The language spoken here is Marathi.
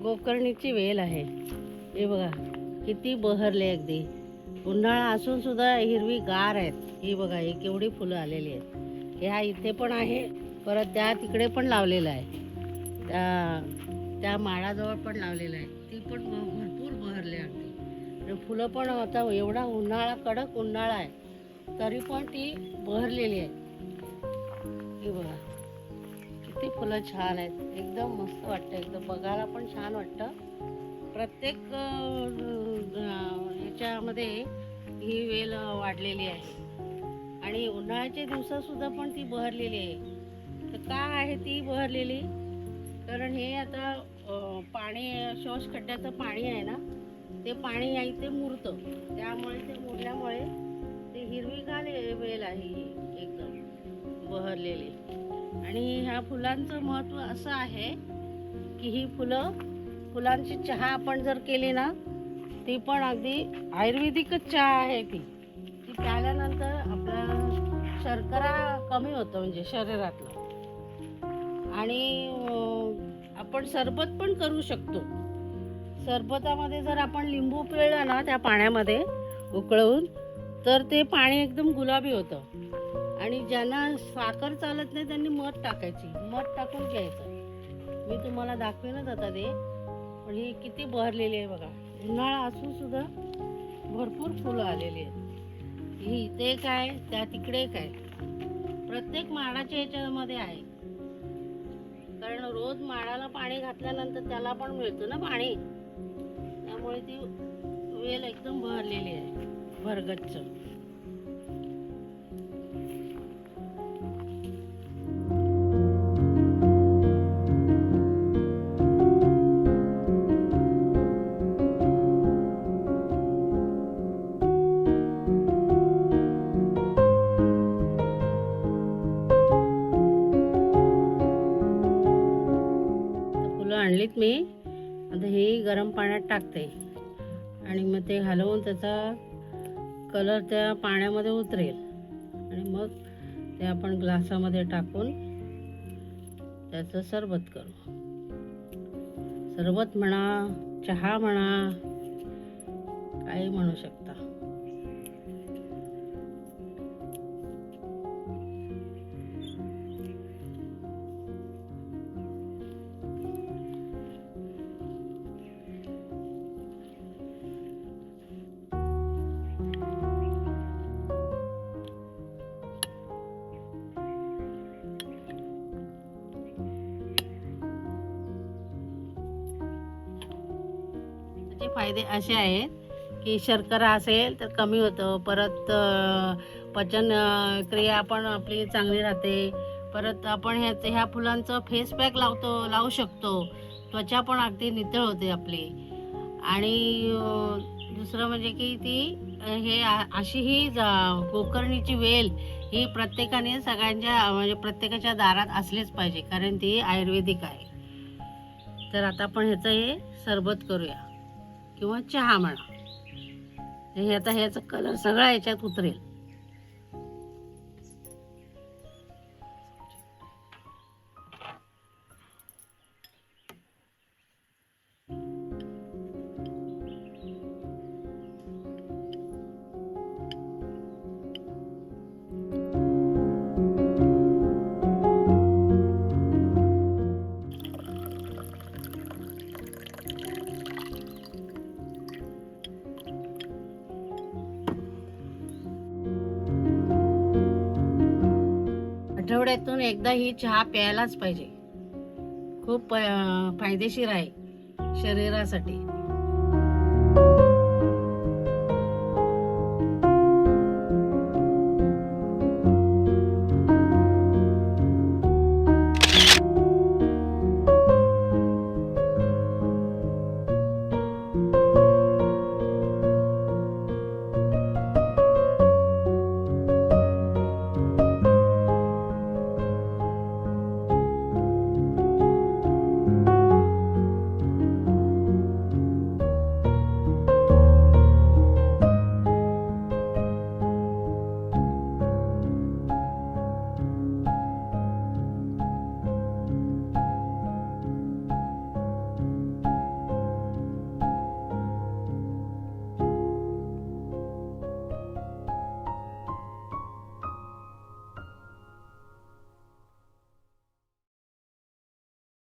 गोकर्णीची वेल आहे. हे बघा किती बहरले, अगदी उन्हाळा असून सुद्धा हिरवी गार आहेत. ही बघा ही केवढी फुलं आलेली आहेत. ह्या इथे पण आहे, परत त्या तिकडे पण लावलेलं आहे, त्या माळाजवळ पण लावलेलं आहे. ती पण भरपूर बहरले अगदी. फुलं पण आता एवढा उन्हाळा, कडक उन्हाळा आहे तरी पण ती बहरलेली आहे. ही बघा किती फुलं छान आहेत, एकदम मस्त वाटतं, एकदम बघायला पण छान वाटतं. प्रत्येक ह्याच्यामध्ये ही वेल वाढलेली आहे आणि उन्हाळ्याच्या दिवसातसुद्धा पण ती बहरलेली आहे. तर का आहे ती बहरलेली? कारण हे आता पाणी, शोष खड्ड्याचं पाणी आहे ना, ते पाणी आहे ते मुरतं, त्यामुळे ते मुरल्यामुळे ते हिरवीगार वेल आहे ही एकदम बहरलेली. आणि ह्या फुलांचं महत्त्व असं आहे की ही फुलांची चहा आपण जर केली ना, ती पण अगदी आयुर्वेदिकच चहा आहे. ती प्यायल्यानंतर आपला शर्करा कमी होतं, म्हणजे शरीरातलं. आणि आपण सरबत पण करू शकतो. सरबतामध्ये जर आपण लिंबू पिळलं ना त्या पाण्यामध्ये उकळवून, तर ते पाणी एकदम गुलाबी होतं. आणि ज्यांना साखर चालत नाही त्यांनी मध टाकायची, मध टाकून घ्यायचं. मी तुम्हाला दाखवेनच आता ते. पण ही किती बहरलेली आहे बघा, उन्हाळा असून सुद्धा भरपूर फुलं आलेली आहेत. ही इथे काय, त्या तिकडे काय, प्रत्येक माळाच्या ह्याच्यामध्ये आहे. कारण रोज माळाला पाणी घातल्यानंतर त्याला पण मिळतं ना पाणी, त्यामुळे ती वेल एकदम बहरलेली आहे, भरगच्च. आणलीत मी, आता हे गरम पाण्यात टाकते आणि मग ते हलवून त्याचा कलर त्या पाण्यामध्ये उतरेल आणि मग ते आपण ग्लासामध्ये टाकून त्याचं सरबत करू. सरबत म्हणा, चहा म्हणा, काही म्हणू शकता. फायदे असे आहेत की शर्करा असेल तर कमी होतं, परत पचन क्रिया पण आपली चांगली राहते. परत आपण ह्या फुलांचं फेस पॅक लावू शकतो, त्वचा पण अगदी नितळ होते आपली. आणि दुसरं म्हणजे की ती अशी ही गोकर्णीची वेल ही प्रत्येकाने, सगळ्यांच्या म्हणजे प्रत्येकाच्या दारात असलीच पाहिजे, कारण ती आयुर्वेदिक आहे. तर आता आपण ह्याचं हे सरबत करूया किंवा चहा म्हणा. हे आता ह्याचा कलर सगळा याच्यात उतरेल. आठवड्यातून एकदा ही चहा प्यायलाच पाहिजे. खूप फायदेशीर आहे शरीरासाठी.